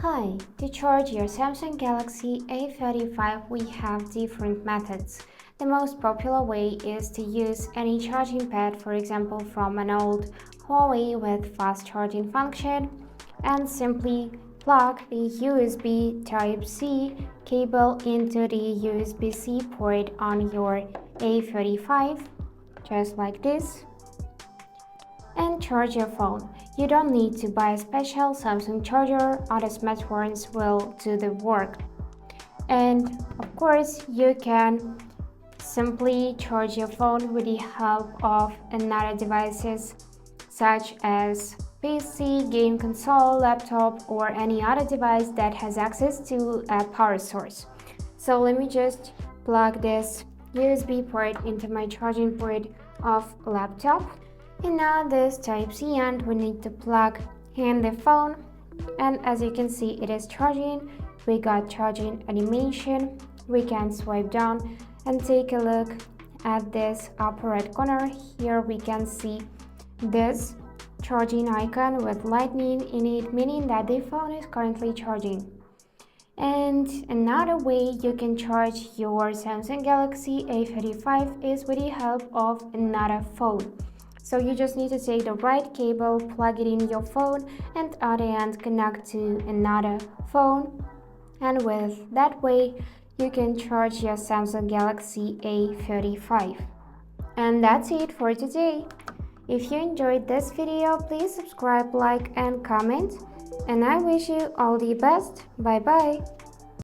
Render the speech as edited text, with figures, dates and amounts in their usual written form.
Hi, to charge your Samsung Galaxy A35 we have different methods. The most popular way is to use any charging pad, for example from an old Huawei with fast charging function, and simply plug the USB Type-C cable into the USB-C port on your A35, just like this, and charge your phone. You don't need to buy a special Samsung charger, other smartphones will do the work. And of course, you can simply charge your phone with the help of another devices such as PC, game console, laptop, or any other device that has access to a power source. So let me just plug this USB port into my charging port of laptop. And now this Type-C end we need to plug in the phone, and as you can see it is charging. We got charging animation. We can swipe down and take a look at this upper right corner. Here we can see this charging icon with lightning in it, meaning that the phone is currently charging. And another way you can charge your Samsung Galaxy A35 is with the help of another phone. So you just need to take the right cable, plug it in your phone, and other end connect to another phone. And with that way, you can charge your Samsung Galaxy A35. And that's it for today. If you enjoyed this video, please subscribe, like, and comment. And I wish you all the best. Bye bye.